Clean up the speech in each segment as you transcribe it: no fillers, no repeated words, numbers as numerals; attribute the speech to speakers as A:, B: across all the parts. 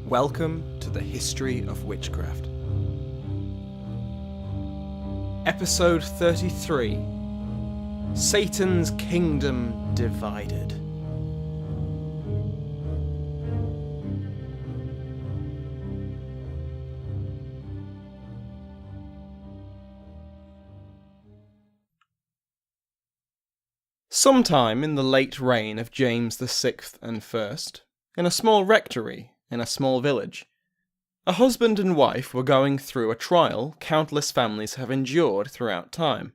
A: Welcome to the History of Witchcraft. Episode 33. Satan's Kingdom Divided. Sometime in the late reign of James VI and I, in a small rectory in a small village, a husband and wife were going through a trial countless families have endured throughout time,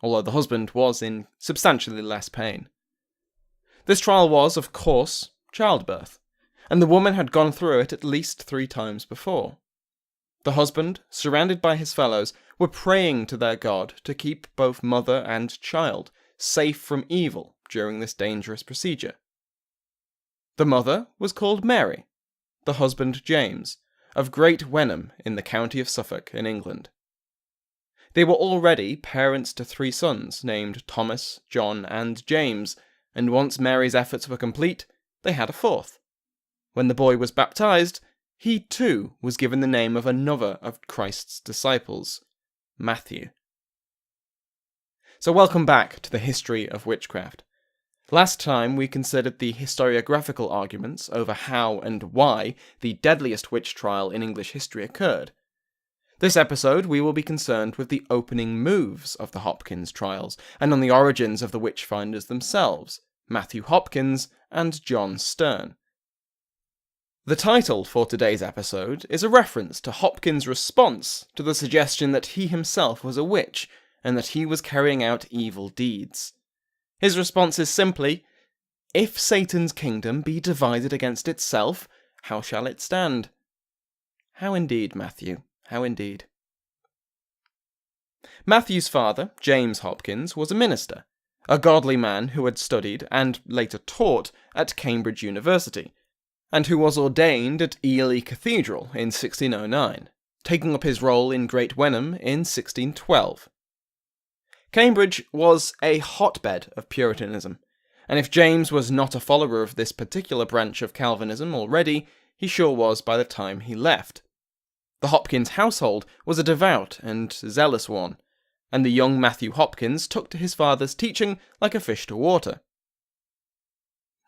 A: although the husband was in substantially less pain. This trial was, of course, childbirth, and the woman had gone through it at least 3 times before. The husband, surrounded by his fellows, were praying to their God to keep both mother and child safe from evil during this dangerous procedure. The mother was called Mary, the husband James, of Great Wenham in the county of Suffolk in England. They were already parents to 3 sons named Thomas, John and James, and once Mary's efforts were complete, they had a 4th. When the boy was baptized, he too was given the name of another of Christ's disciples, Matthew. So welcome back to the History of Witchcraft. Last time we considered the historiographical arguments over how and why the deadliest witch trial in English history occurred. This episode we will be concerned with the opening moves of the Hopkins trials, and on the origins of the Witchfinders themselves, Matthew Hopkins and John Stern. The title for today's episode is a reference to Hopkins' response to the suggestion that he himself was a witch, and that he was carrying out evil deeds. His response is simply, "If Satan's kingdom be divided against itself, how shall it stand?" How indeed, Matthew, how indeed. Matthew's father, James Hopkins, was a minister, a godly man who had studied, and later taught, at Cambridge University, and who was ordained at Ely Cathedral in 1609, taking up his role in Great Wenham in 1612. Cambridge was a hotbed of Puritanism, and if James was not a follower of this particular branch of Calvinism already, he sure was by the time he left. The Hopkins household was a devout and zealous one, and the young Matthew Hopkins took to his father's teaching like a fish to water.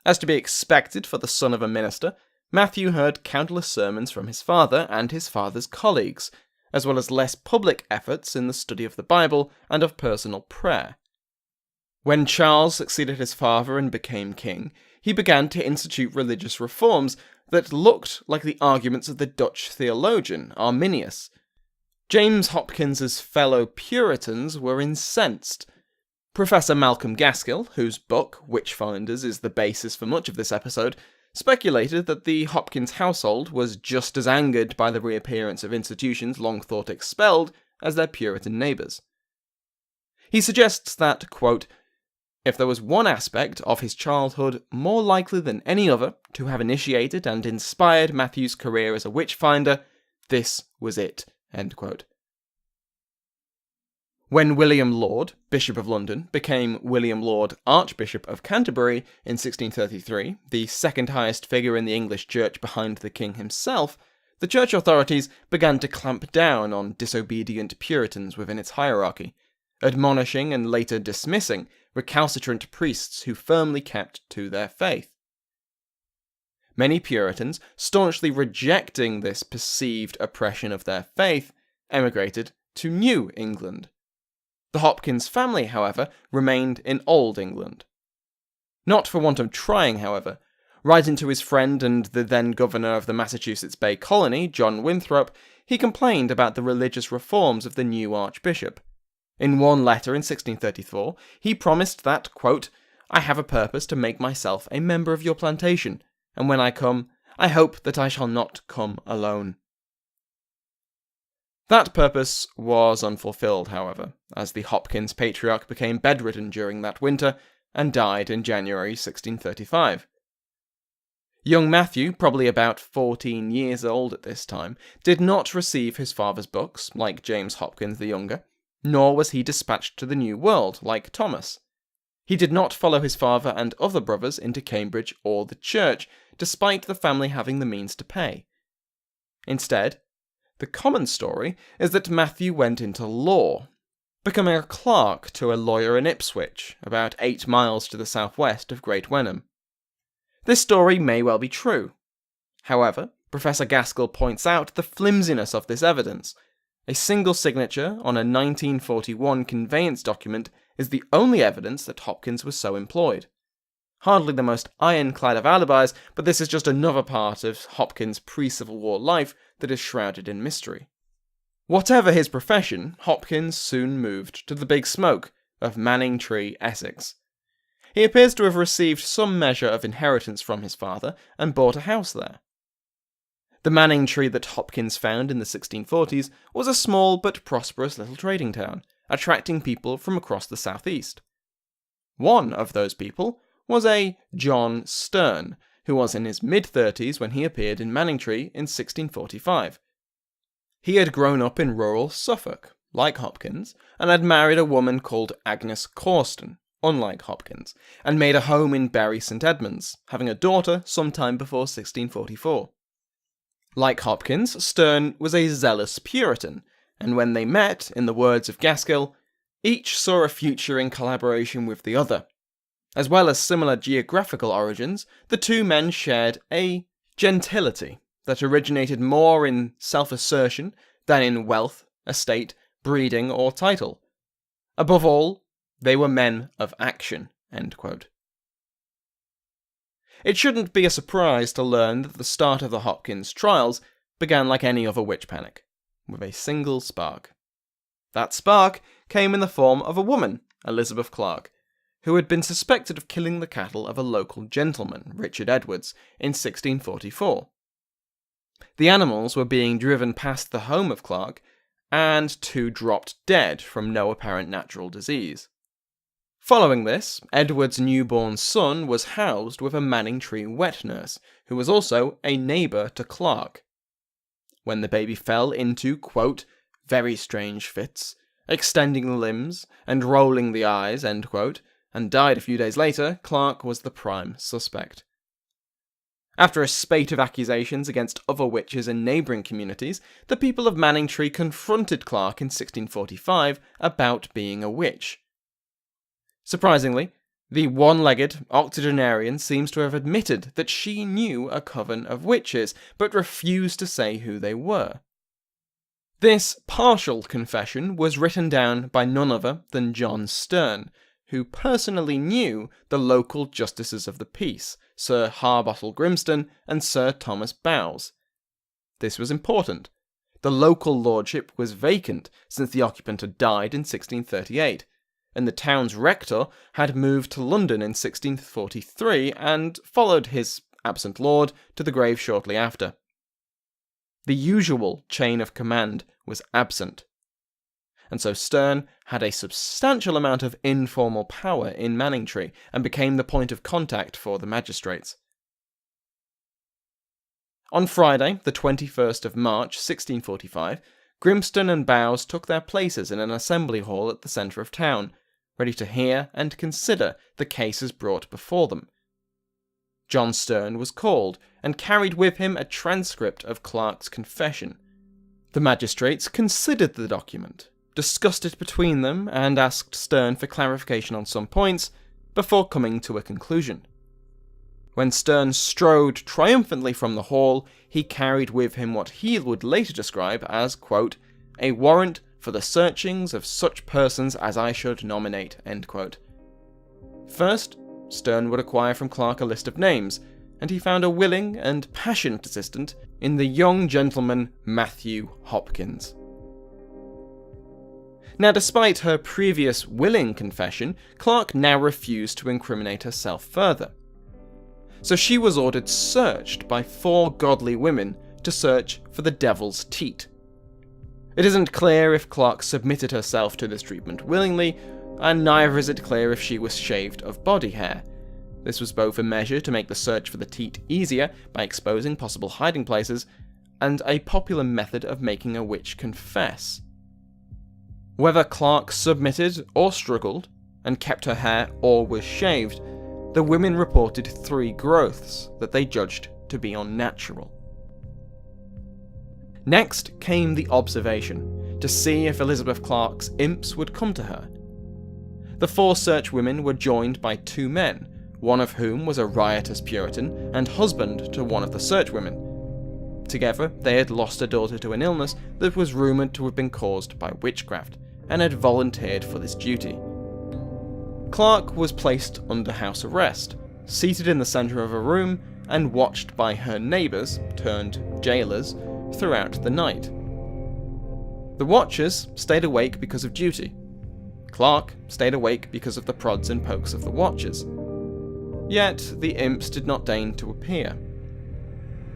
A: As to be expected for the son of a minister, Matthew heard countless sermons from his father and his father's colleagues, as well as less public efforts in the study of the Bible and of personal prayer. When Charles succeeded his father and became king, he began to institute religious reforms that looked like the arguments of the Dutch theologian Arminius. James Hopkins's fellow Puritans were incensed. Professor Malcolm Gaskill, whose book, Witchfinders, is the basis for much of this episode, speculated that the Hopkins household was just as angered by the reappearance of institutions long thought expelled as their Puritan neighbours. He suggests that, quote, "if there was one aspect of his childhood more likely than any other to have initiated and inspired Matthew's career as a witchfinder, this was it," end quote. When William Laud, Bishop of London, became William Laud, Archbishop of Canterbury in 1633, the second highest figure in the English church behind the king himself, the church authorities began to clamp down on disobedient Puritans within its hierarchy, admonishing and later dismissing recalcitrant priests who firmly kept to their faith. Many Puritans, staunchly rejecting this perceived oppression of their faith, emigrated to New England. The Hopkins family, however, remained in Old England. Not for want of trying, however. Writing to his friend and the then governor of the Massachusetts Bay Colony, John Winthrop, he complained about the religious reforms of the new archbishop. In one letter in 1634, he promised that, quote, "I have a purpose to make myself a member of your plantation, and when I come, I hope that I shall not come alone." That purpose was unfulfilled, however, as the Hopkins patriarch became bedridden during that winter and died in January 1635. Young Matthew, probably about 14 years old at this time, did not receive his father's books, like James Hopkins the younger, nor was he dispatched to the New World, like Thomas. He did not follow his father and other brothers into Cambridge or the church, despite the family having the means to pay. Instead, the common story is that Matthew went into law, becoming a clerk to a lawyer in Ipswich, about 8 miles to the southwest of Great Wenham. This story may well be true. However, Professor Gaskill points out the flimsiness of this evidence. A single signature on a 1941 conveyance document is the only evidence that Hopkins was so employed. Hardly the most ironclad of alibis, but this is just another part of Hopkins' pre-Civil War life that is shrouded in mystery. Whatever his profession, Hopkins soon moved to the Big Smoke of Manningtree, Essex. He appears to have received some measure of inheritance from his father and bought a house there. The Manningtree that Hopkins found in the 1640s was a small but prosperous little trading town, attracting people from across the southeast. One of those people was a John Sterne, who was in his mid-30s when he appeared in Manningtree in 1645. He had grown up in rural Suffolk, like Hopkins, and had married a woman called Agnes Corston, unlike Hopkins, and made a home in Bury St Edmunds, having a daughter sometime before 1644. Like Hopkins, Sterne was a zealous Puritan, and when they met, in the words of Gaskill, each saw a future in collaboration with the other. As well as similar geographical origins, the two men shared a gentility that originated more in self-assertion than in wealth, estate, breeding, or title. Above all, they were men of action. End quote. It shouldn't be a surprise to learn that the start of the Hopkins trials began like any other witch panic, with a single spark. That spark came in the form of a woman, Elizabeth Clark, who had been suspected of killing the cattle of a local gentleman, Richard Edwards, in 1644. The animals were being driven past the home of Clark, and 2 dropped dead from no apparent natural disease. Following this, Edward's newborn son was housed with a Manningtree wet nurse, who was also a neighbour to Clark. When the baby fell into, quote, very strange fits, extending the limbs and rolling the eyes, end quote, and died a few days later, Clark was the prime suspect. After a spate of accusations against other witches in neighbouring communities, the people of Manningtree confronted Clark in 1645 about being a witch. Surprisingly, the one-legged octogenarian seems to have admitted that she knew a coven of witches, but refused to say who they were. This partial confession was written down by none other than John Sterne, who personally knew the local justices of the peace, Sir Harbottle Grimston and Sir Thomas Bowes. This was important. The local lordship was vacant since the occupant had died in 1638, and the town's rector had moved to London in 1643 and followed his absent lord to the grave shortly after. The usual chain of command was absent, and so Sterne had a substantial amount of informal power in Manningtree and became the point of contact for the magistrates. On Friday, the 21st of March 1645, Grimston and Bowes took their places in an assembly hall at the centre of town, ready to hear and consider the cases brought before them. John Sterne was called, and carried with him a transcript of Clark's confession. The magistrates considered the document, discussed it between them, and asked Sterne for clarification on some points, before coming to a conclusion. When Sterne strode triumphantly from the hall, he carried with him what he would later describe as, quote, a warrant for the searchings of such persons as I should nominate, end quote. First, Sterne would acquire from Clark a list of names, and he found a willing and passionate assistant in the young gentleman Matthew Hopkins. Now, despite her previous willing confession, Clark now refused to incriminate herself further. So she was ordered searched by 4 godly women to search for the devil's teat. It isn't clear if Clark submitted herself to this treatment willingly, and neither is it clear if she was shaved of body hair. This was both a measure to make the search for the teat easier by exposing possible hiding places, and a popular method of making a witch confess. Whether Clark submitted or struggled, and kept her hair or was shaved, the women reported 3 growths that they judged to be unnatural. Next came the observation, to see if Elizabeth Clark's imps would come to her. The 4 search women were joined by 2 men, one of whom was a riotous Puritan and husband to one of the search women. Together, they had lost a daughter to an illness that was rumoured to have been caused by witchcraft, and had volunteered for this duty. Clark was placed under house arrest, seated in the centre of a room, and watched by her neighbours, turned jailers, throughout the night. The watchers stayed awake because of duty. Clark stayed awake because of the prods and pokes of the watchers. Yet the imps did not deign to appear.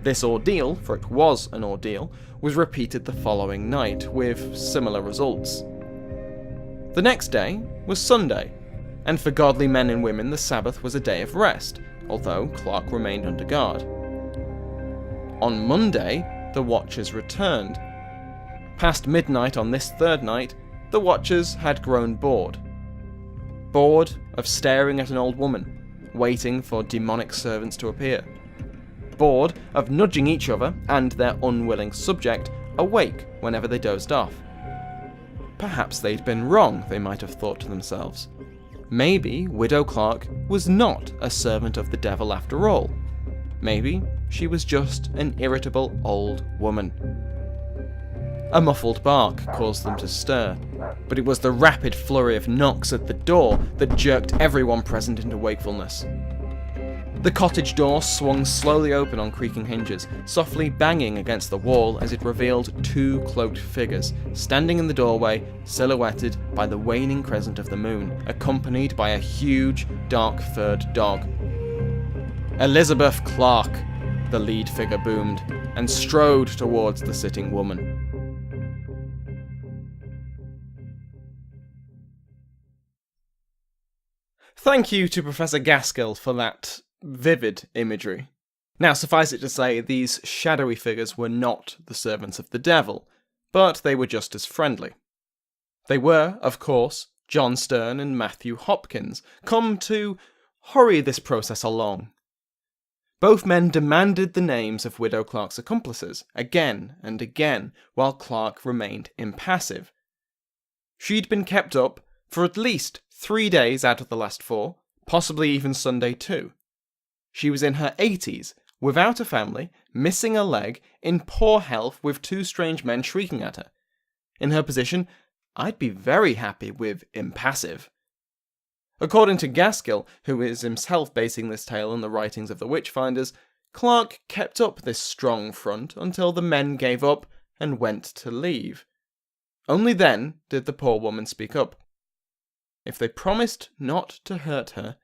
A: This ordeal, for it was an ordeal, was repeated the following night, with similar results. The next day was Sunday, and for godly men and women the Sabbath was a day of rest, although Clark remained under guard. On Monday, the watchers returned. Past midnight on this 3rd night, the watchers had grown bored. Bored of staring at an old woman, waiting for demonic servants to appear. Bored of nudging each other and their unwilling subject awake whenever they dozed off. Perhaps they'd been wrong, they might have thought to themselves. Maybe Widow Clark was not a servant of the devil after all. Maybe she was just an irritable old woman. A muffled bark caused them to stir, but it was the rapid flurry of knocks at the door that jerked everyone present into wakefulness. The cottage door swung slowly open on creaking hinges, softly banging against the wall as it revealed 2 cloaked figures, standing in the doorway, silhouetted by the waning crescent of the moon, accompanied by a huge, dark-furred dog. "Elizabeth Clark," the lead figure boomed, and strode towards the sitting woman. Thank you to Professor Gaskill for that vivid imagery. Now, suffice it to say, these shadowy figures were not the servants of the devil, but they were just as friendly. They were, of course, John Stern and Matthew Hopkins, come to hurry this process along. Both men demanded the names of Widow Clark's accomplices, again and again, while Clark remained impassive. She'd been kept up for at least 3 days out of the last 4, possibly even Sunday too. She was in her 80s, without a family, missing a leg, in poor health with 2 strange men shrieking at her. In her position, I'd be very happy with impassive. According to Gaskill, who is himself basing this tale on the writings of the Witchfinders, Clark kept up this strong front until the men gave up and went to leave. Only then did the poor woman speak up. If they promised not to hurt her,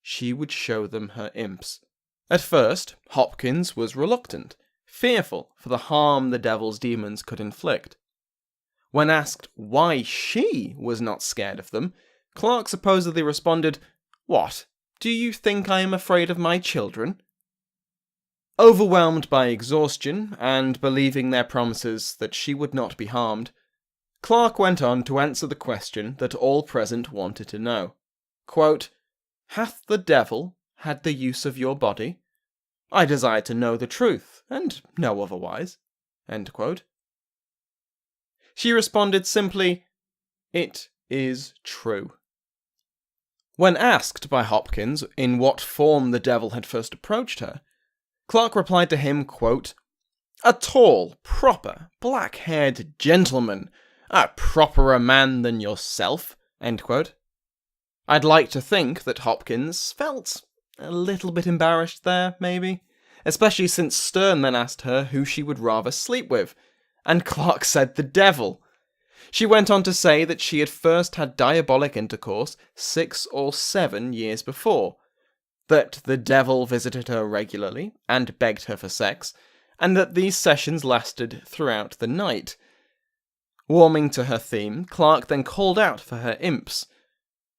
A: she would show them her imps. At first, Hopkins was reluctant, fearful for the harm the devil's demons could inflict. When asked why she was not scared of them, Clark supposedly responded, "What, do you think I am afraid of my children?" Overwhelmed by exhaustion, and believing their promises that she would not be harmed, Clark went on to answer the question that all present wanted to know. Quote, "Hath the devil had the use of your body? I desire to know the truth, and no otherwise." End quote. She responded simply, "It is true." When asked by Hopkins in what form the devil had first approached her, Clark replied to him, quote, "A tall, proper, black-haired gentleman, a properer man than yourself." End quote. I'd like to think that Hopkins felt a little bit embarrassed there, maybe, especially since Stern then asked her who she would rather sleep with, and Clark said the devil. She went on to say that she had first had diabolic intercourse 6 or 7 years before, that the devil visited her regularly and begged her for sex, and that these sessions lasted throughout the night. Warming to her theme, Clark then called out for her imps.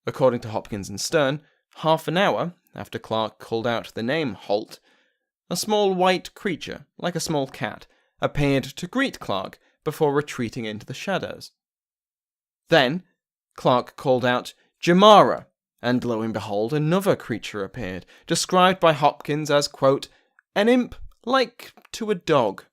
A: According to Hopkins and Stern, half an hour after Clark called out the name Holt, a small white creature, like a small cat, appeared to greet Clark before retreating into the shadows. Then, Clark called out, "Jamara," and lo and behold, another creature appeared, described by Hopkins as, quote, an imp like to a dog,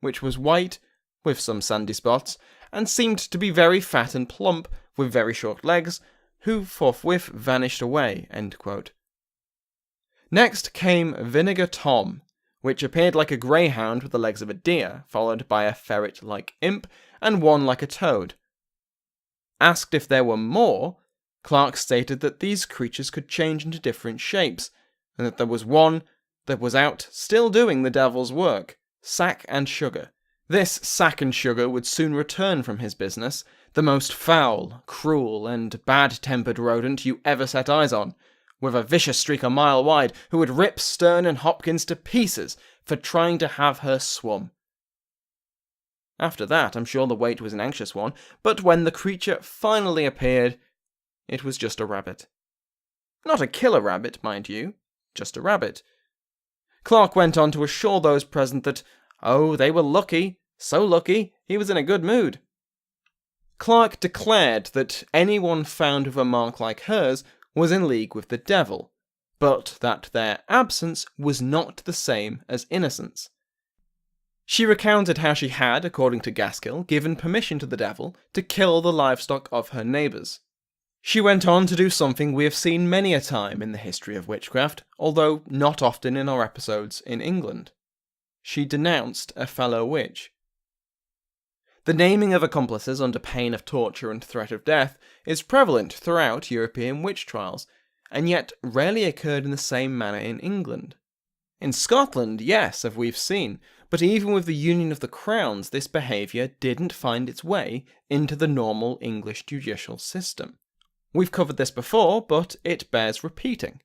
A: which was white, with some sandy spots, and seemed to be very fat and plump, with very short legs, who forthwith vanished away, end quote. Next came Vinegar Tom, which appeared like a greyhound with the legs of a deer, followed by a ferret-like imp, and one like a toad. Asked if there were more, Clark stated that these creatures could change into different shapes, and that there was one that was out, still doing the devil's work, Sack and Sugar. This Sack and Sugar would soon return from his business, the most foul, cruel, and bad-tempered rodent you ever set eyes on, with a vicious streak a mile wide, who would rip Stern and Hopkins to pieces for trying to have her swum. After that, I'm sure the wait was an anxious one, but when the creature finally appeared, it was just a rabbit. Not a killer rabbit, mind you, just a rabbit. Clark went on to assure those present that, oh, they were lucky, so lucky, he was in a good mood. Clark declared that anyone found with a mark like hers was in league with the devil, but that their absence was not the same as innocence. She recounted how she had, according to Gaskill, given permission to the devil to kill the livestock of her neighbours. She went on to do something we have seen many a time in the history of witchcraft, although not often in our episodes in England. She denounced a fellow witch. The naming of accomplices under pain of torture and threat of death is prevalent throughout European witch trials, and yet rarely occurred in the same manner in England. In Scotland, yes, as we've seen, but even with the union of the crowns, this behaviour didn't find its way into the normal English judicial system. We've covered this before, but it bears repeating.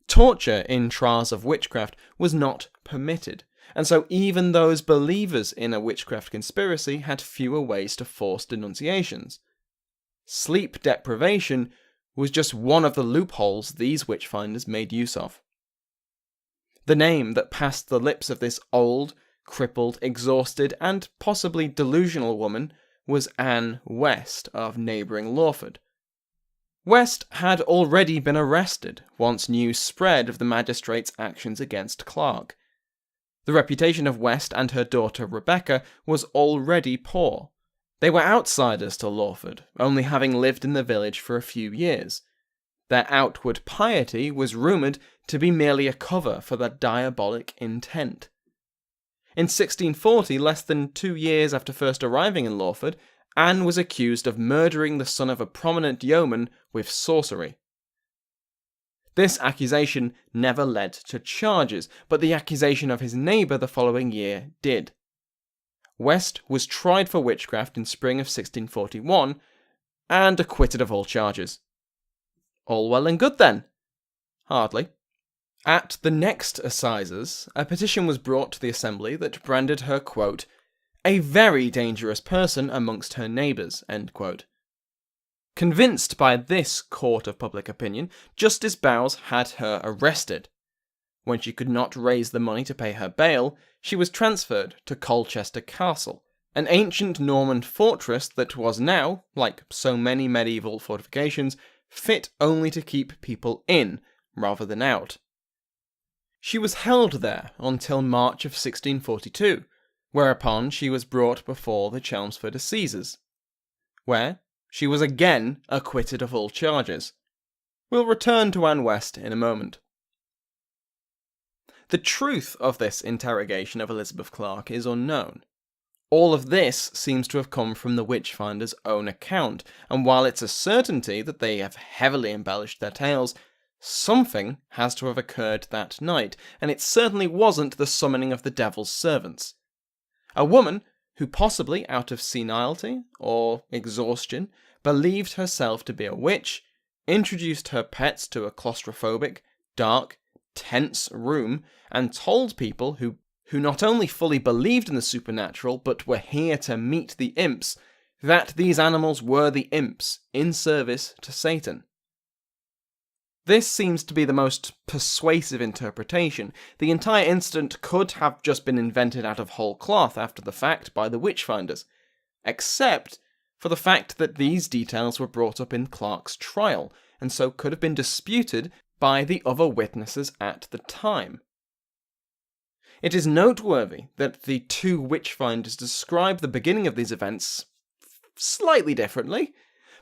A: Torture in trials of witchcraft was not permitted, and so even those believers in a witchcraft conspiracy had fewer ways to force denunciations. Sleep deprivation was just one of the loopholes these witchfinders made use of. The name that passed the lips of this old, crippled, exhausted, and possibly delusional woman was Anne West of neighbouring Lawford. West had already been arrested once news spread of the magistrate's actions against Clark. The reputation of West and her daughter Rebecca was already poor. They were outsiders to Lawford, only having lived in the village for a few years. Their outward piety was rumoured to be merely a cover for their diabolic intent. In 1640, less than 2 years after first arriving in Lawford, Anne was accused of murdering the son of a prominent yeoman with sorcery. This accusation never led to charges, but the accusation of his neighbour the following year did. West was tried for witchcraft in spring of 1641, and acquitted of all charges. All well and good then? Hardly. At the next assizes, a petition was brought to the Assembly that branded her, quote, a very dangerous person amongst her neighbours, end quote. Convinced by this court of public opinion, Justice Bowes had her arrested. When she could not raise the money to pay her bail, she was transferred to Colchester Castle, an ancient Norman fortress that was now, like so many medieval fortifications, fit only to keep people in, rather than out. She was held there until March of 1642, whereupon she was brought before the Chelmsford Assizes, where she was again acquitted of all charges. We'll return to Anne West in a moment. The truth of this interrogation of Elizabeth Clark is unknown. All of this seems to have come from the Witchfinders' own account, and while it's a certainty that they have heavily embellished their tales, something has to have occurred that night, and it certainly wasn't the summoning of the devil's servants. A woman who, possibly out of senility or exhaustion, believed herself to be a witch, introduced her pets to a claustrophobic, dark, tense room, and told people who not only fully believed in the supernatural, but were here to meet the imps, that these animals were the imps in service to Satan. This seems to be the most persuasive interpretation. The entire incident could have just been invented out of whole cloth after the fact by the Witchfinders, except for the fact that these details were brought up in Clark's trial, and so could have been disputed by the other witnesses at the time. It is noteworthy that the two Witchfinders describe the beginning of these events slightly differently.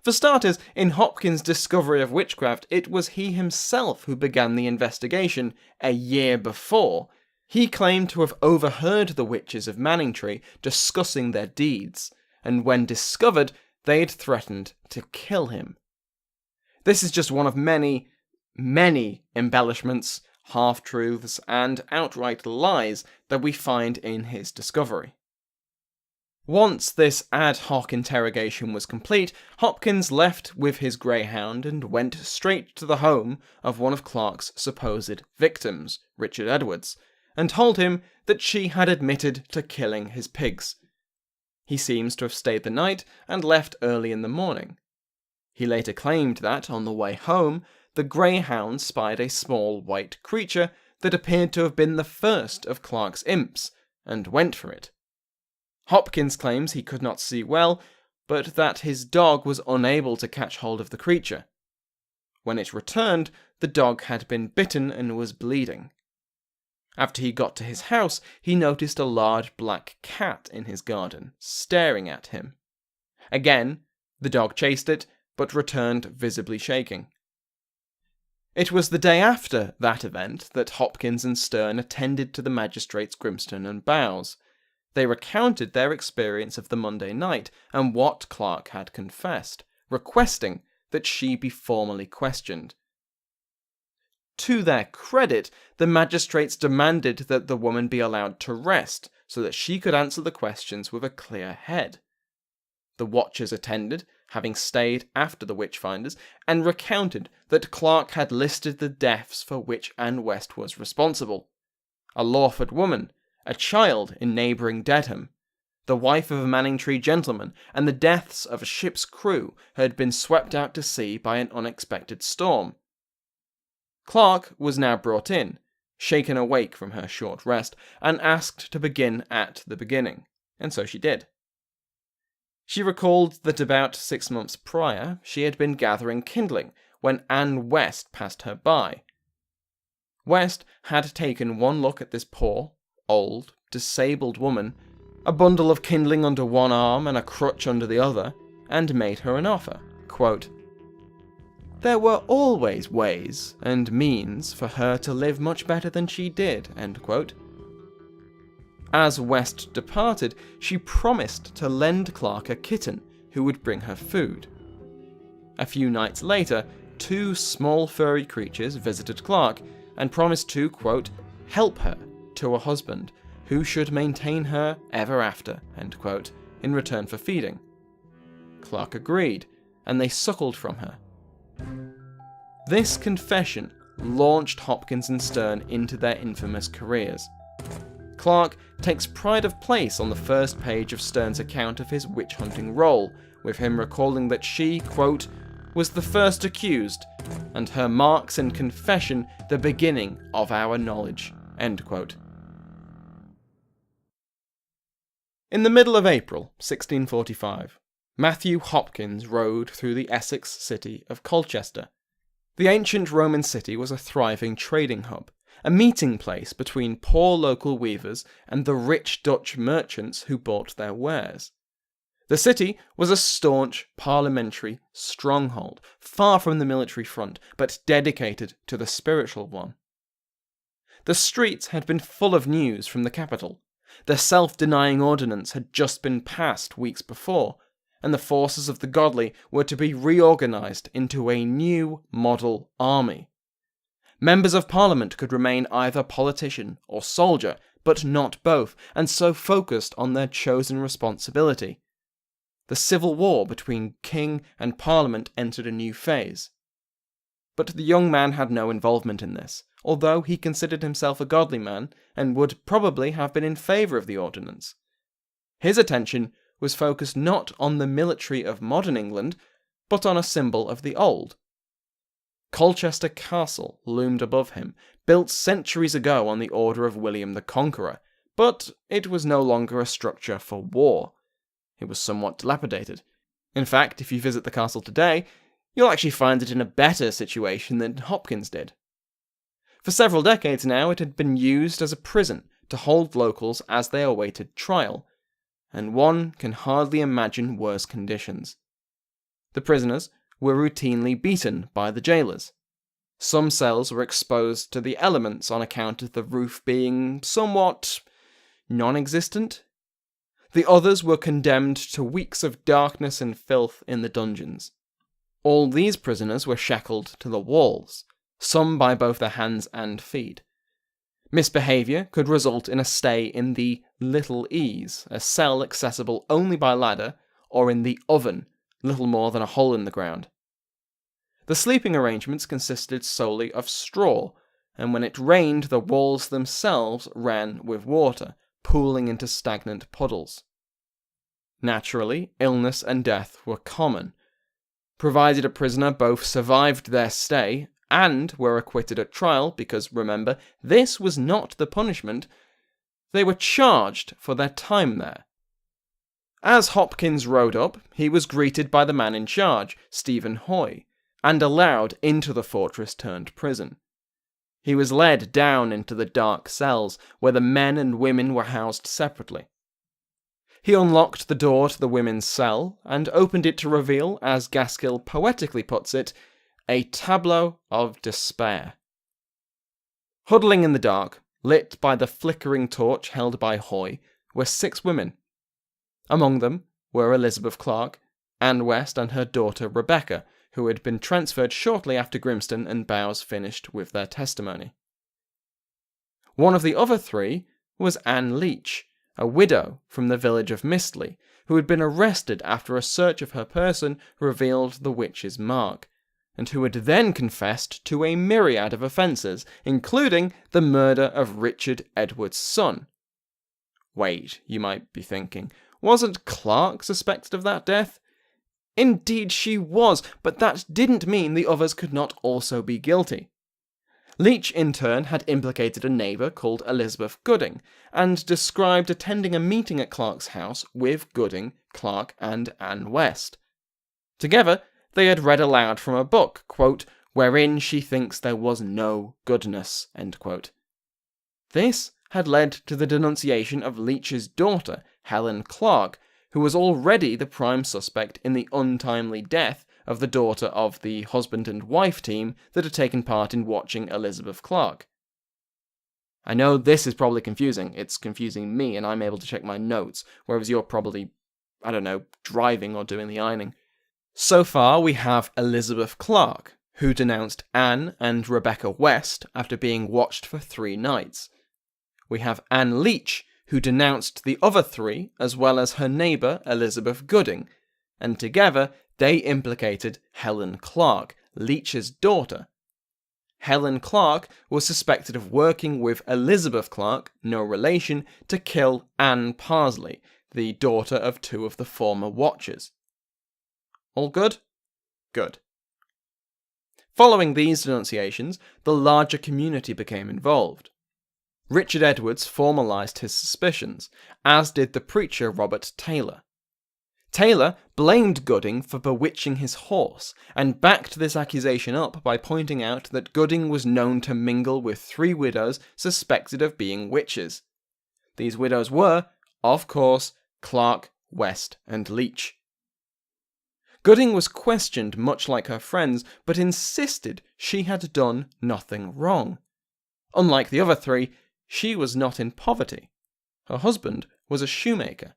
A: For starters, in Hopkins' discovery of witchcraft, it was he himself who began the investigation a year before. He claimed to have overheard the witches of Manningtree discussing their deeds, and when discovered, they'd threatened to kill him. This is just one of many, many embellishments, half-truths, and outright lies that we find in his discovery. Once this ad hoc interrogation was complete, Hopkins left with his greyhound and went straight to the home of one of Clark's supposed victims, Richard Edwards, and told him that she had admitted to killing his pigs. He seems to have stayed the night and left early in the morning. He later claimed that, on the way home, the greyhound spied a small white creature that appeared to have been the first of Clark's imps, and went for it. Hopkins claims he could not see well, but that his dog was unable to catch hold of the creature. When it returned, the dog had been bitten and was bleeding. After he got to his house, he noticed a large black cat in his garden, staring at him. Again, the dog chased it, but returned visibly shaking. It was the day after that event that Hopkins and Stern attended to the magistrates Grimstone and Bowes. They recounted their experience of the Monday night and what Clark had confessed, requesting that she be formally questioned. To their credit, the magistrates demanded that the woman be allowed to rest so that she could answer the questions with a clear head. The watchers attended, having stayed after the Witchfinders, and recounted that Clark had listed the deaths for which Anne West was responsible. A Lawford woman, a child in neighbouring Dedham, the wife of a Manningtree gentleman, and the deaths of a ship's crew who had been swept out to sea by an unexpected storm. Clark was now brought in, shaken awake from her short rest, and asked to begin at the beginning, and so she did. She recalled that about 6 months prior, she had been gathering kindling when Anne West passed her by. West had taken one look at this poor, old, disabled woman, a bundle of kindling under one arm and a crutch under the other, and made her an offer. Quote, "There were always ways and means for her to live much better than she did." End quote. As West departed, she promised to lend Clark a kitten who would bring her food. A few nights later, 2 small furry creatures visited Clark and promised to, quote, "help her to a husband who should maintain her ever after," end quote, in return for feeding. Clark agreed, and they suckled from her. This confession launched Hopkins and Stern into their infamous careers. Clark takes pride of place on the first page of Stern's account of his witch-hunting role, with him recalling that she, quote, "was the first accused, and her marks and confession the beginning of our knowledge," end quote. In the middle of April 1645, Matthew Hopkins rode through the Essex city of Colchester. The ancient Roman city was a thriving trading hub, a meeting place between poor local weavers and the rich Dutch merchants who bought their wares. The city was a staunch parliamentary stronghold, far from the military front, but dedicated to the spiritual one. The streets had been full of news from the capital. The self-denying ordinance had just been passed weeks before, and the forces of the godly were to be reorganised into a new model army. Members of Parliament could remain either politician or soldier, but not both, and so focused on their chosen responsibility. The civil war between King and Parliament entered a new phase. But the young man had no involvement in this, although he considered himself a godly man and would probably have been in favour of the ordinance. His attention was focused not on the military of modern England, but on a symbol of the old. Colchester Castle loomed above him, built centuries ago on the order of William the Conqueror, but it was no longer a structure for war. It was somewhat dilapidated. In fact, if you visit the castle today, You'll actually find it in a better situation than Hopkins did. For several decades now, it had been used as a prison to hold locals as they awaited trial, and one can hardly imagine worse conditions. The prisoners were routinely beaten by the jailers. Some cells were exposed to the elements on account of the roof being somewhat non-existent. The others were condemned to weeks of darkness and filth in the dungeons. All these prisoners were shackled to the walls, some by both their hands and feet. Misbehaviour could result in a stay in the Little Ease, a cell accessible only by ladder, or in the Oven, little more than a hole in the ground. The sleeping arrangements consisted solely of straw, and when it rained the walls themselves ran with water, pooling into stagnant puddles. Naturally, illness and death were common. Provided a prisoner both survived their stay and were acquitted at trial, because remember, this was not the punishment, they were charged for their time there. As Hopkins rode up, he was greeted by the man in charge, Stephen Hoy, and allowed into the fortress-turned-prison. He was led down into the dark cells, where the men and women were housed separately. He unlocked the door to the women's cell, and opened it to reveal, as Gaskill poetically puts it, a tableau of despair. Huddling in the dark, lit by the flickering torch held by Hoy, were 6 women. Among them were Elizabeth Clark, Anne West and her daughter Rebecca, who had been transferred shortly after Grimston and Bowes finished with their testimony. One of the other 3 was Anne Leach, a widow from the village of Mistley, who had been arrested after a search of her person revealed the witch's mark, and who had then confessed to a myriad of offences, including the murder of Richard Edwards' son. Wait, you might be thinking, wasn't Clark suspected of that death? Indeed she was, but that didn't mean the others could not also be guilty. Leach, in turn, had implicated a neighbour called Elizabeth Gooding, and described attending a meeting at Clark's house with Gooding, Clark, and Anne West. Together, they had read aloud from a book, quote, wherein she thinks there was no goodness, end quote. This had led to the denunciation of Leach's daughter, Helen Clark, who was already the prime suspect in the untimely death of the daughter of the husband and wife team that had taken part in watching Elizabeth Clark. I know this is probably confusing. It's confusing me, and I'm able to check my notes, whereas you're probably, driving or doing the ironing. So far, we have Elizabeth Clark, who denounced Anne and Rebecca West after being watched for 3 nights. We have Anne Leach, who denounced the other 3, as well as her neighbour Elizabeth Gooding, and together they implicated Helen Clark, Leach's daughter. Helen Clark was suspected of working with Elizabeth Clark, no relation, to kill Anne Parsley, the daughter of 2 of the former Watchers. All good? Good. Following these denunciations, the larger community became involved. Richard Edwards formalised his suspicions, as did the preacher Robert Taylor. Taylor blamed Gooding for bewitching his horse, and backed this accusation up by pointing out that Gooding was known to mingle with 3 widows suspected of being witches. These widows were, of course, Clark, West, and Leach. Gooding was questioned much like her friends, but insisted she had done nothing wrong. Unlike the other 3, she was not in poverty. Her husband was a shoemaker.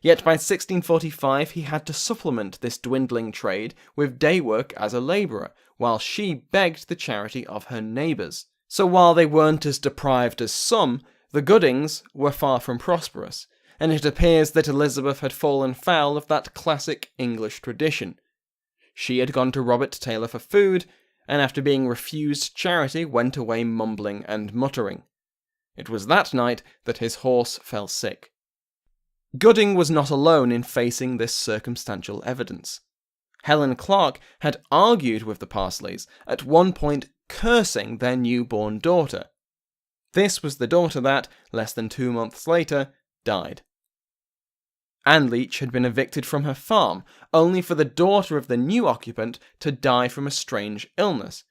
A: Yet by 1645 he had to supplement this dwindling trade with day work as a labourer, while she begged the charity of her neighbours. So while they weren't as deprived as some, the Goodings were far from prosperous, and it appears that Elizabeth had fallen foul of that classic English tradition. She had gone to Robert Taylor for food, and after being refused charity went away mumbling and muttering. It was that night that his horse fell sick. Gooding was not alone in facing this circumstantial evidence. Helen Clark had argued with the Parsleys, at one point cursing their newborn daughter. This was the daughter that, less than 2 months later, died. Anne Leach had been evicted from her farm, only for the daughter of the new occupant to die from a strange illness,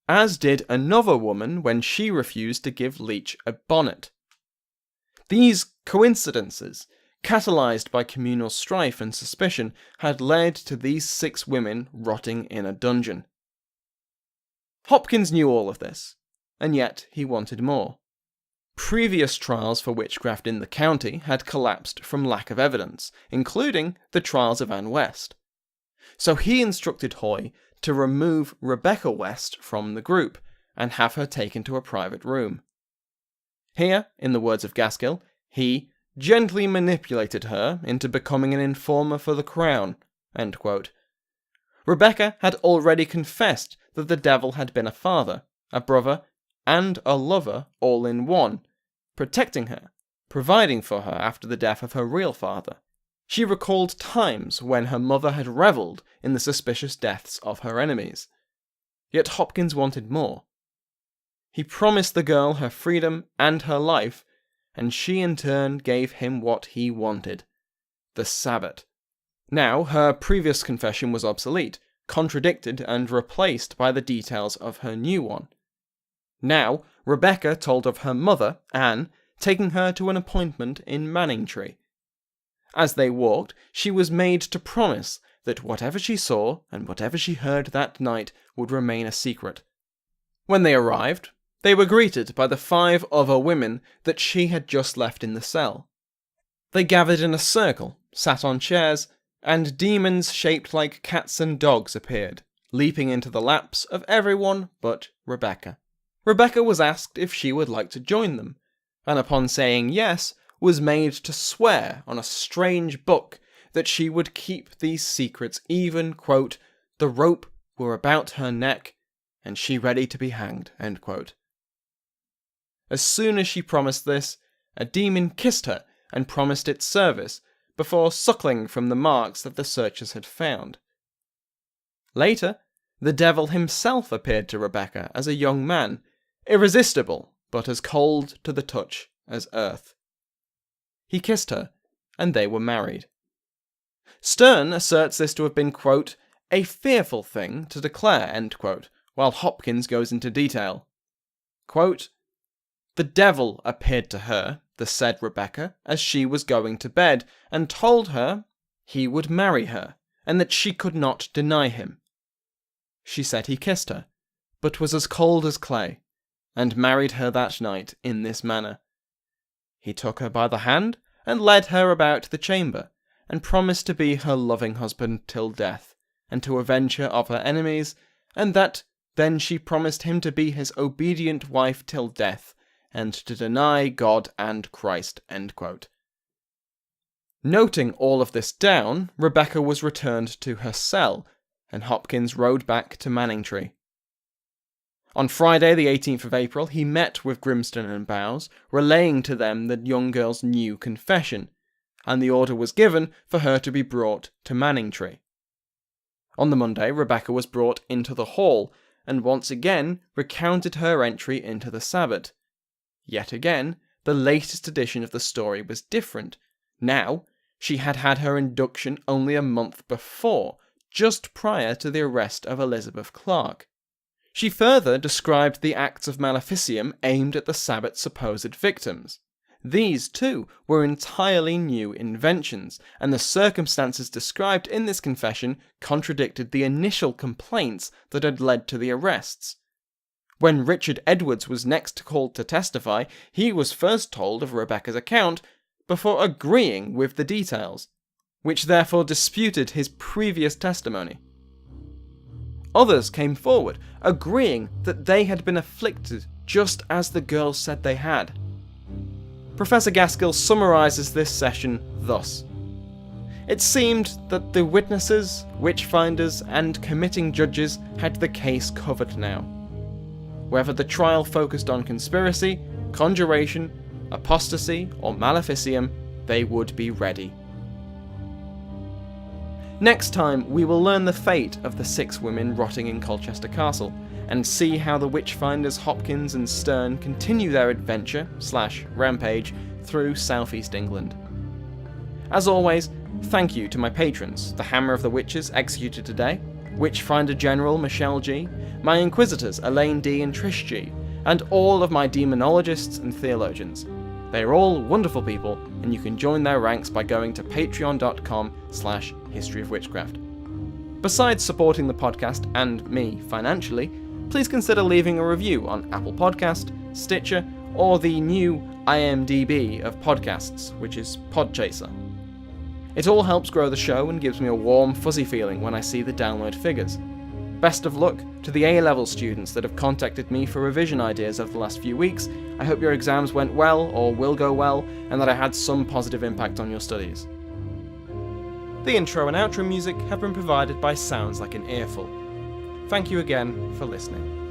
A: as did another woman when she refused to give Leach a bonnet. These coincidences, catalysed by communal strife and suspicion, had led to these 6 women rotting in a dungeon. Hopkins knew all of this, and yet he wanted more. Previous trials for witchcraft in the county had collapsed from lack of evidence, including the trials of Anne West. So he instructed Hoy to remove Rebecca West from the group and have her taken to a private room. Here, in the words of Gaskill, he gently manipulated her into becoming an informer for the crown. End quote. Rebecca had already confessed that the devil had been a father, a brother, and a lover all in one, protecting her, providing for her after the death of her real father. She recalled times when her mother had revelled in the suspicious deaths of her enemies. Yet Hopkins wanted more. He promised the girl her freedom and her life, and she in turn gave him what he wanted: the Sabbat. Now, her previous confession was obsolete, contradicted and replaced by the details of her new one. Now, Rebecca told of her mother, Anne, taking her to an appointment in Manningtree. As they walked, she was made to promise that whatever she saw and whatever she heard that night would remain a secret. When they arrived, they were greeted by the 5 other women that she had just left in the cell. They gathered in a circle, sat on chairs, and demons shaped like cats and dogs appeared, leaping into the laps of everyone but Rebecca. Rebecca was asked if she would like to join them, and upon saying yes, was made to swear on a strange book that she would keep these secrets even, quote, the rope were about her neck, and she ready to be hanged, end quote. As soon as she promised this, a demon kissed her and promised its service, before suckling from the marks that the searchers had found. Later, the devil himself appeared to Rebecca as a young man, irresistible, but as cold to the touch as earth. He kissed her, and they were married. Stern asserts this to have been, quote, a fearful thing to declare, end quote, while Hopkins goes into detail. Quote, the devil appeared to her, the said Rebecca, as she was going to bed, and told her he would marry her, and that she could not deny him. She said he kissed her, but was as cold as clay, and married her that night in this manner. He took her by the hand, and led her about the chamber, and promised to be her loving husband till death, and to avenge her of her enemies, and that then she promised him to be his obedient wife till death, and to deny God and Christ, end quote. Noting all of this down, Rebecca was returned to her cell, and Hopkins rode back to Manningtree. On Friday the 18th of April, he met with Grimston and Bowes, relaying to them the young girl's new confession, and the order was given for her to be brought to Manningtree. On the Monday, Rebecca was brought into the hall, and once again recounted her entry into the Sabbat. Yet again, the latest edition of the story was different. Now, she had had her induction only a month before, just prior to the arrest of Elizabeth Clark. She further described the acts of maleficium aimed at the Sabbat's supposed victims. These, too, were entirely new inventions, and the circumstances described in this confession contradicted the initial complaints that had led to the arrests. When Richard Edwards was next called to testify, he was first told of Rebecca's account before agreeing with the details, which therefore disputed his previous testimony. Others came forward, agreeing that they had been afflicted just as the girls said they had. Professor Gaskill summarises this session thus. It seemed that the witnesses, witchfinders, and committing judges had the case covered now. Whether the trial focused on conspiracy, conjuration, apostasy, or maleficium, they would be ready. Next time, we will learn the fate of the 6 women rotting in Colchester Castle, and see how the Witchfinders Hopkins and Stern continue their adventure/rampage through southeast England. As always, Thank you to my patrons, the Hammer of the Witches executed today, Witchfinder General Michelle G, my Inquisitors Elaine D and Trish G, and all of my demonologists and theologians. They are all wonderful people, and you can join their ranks by going to patreon.com/historyofwitchcraft. Besides supporting the podcast and me financially, please consider leaving a review on Apple Podcast, Stitcher, or the new IMDb of podcasts, which is Podchaser. It all helps grow the show and gives me a warm, fuzzy feeling when I see the download figures. Best of luck to the A-level students that have contacted me for revision ideas over the last few weeks. I hope your exams went well, or will go well, and that I had some positive impact on your studies. The intro and outro music have been provided by Sounds Like an Earful. Thank you again for listening.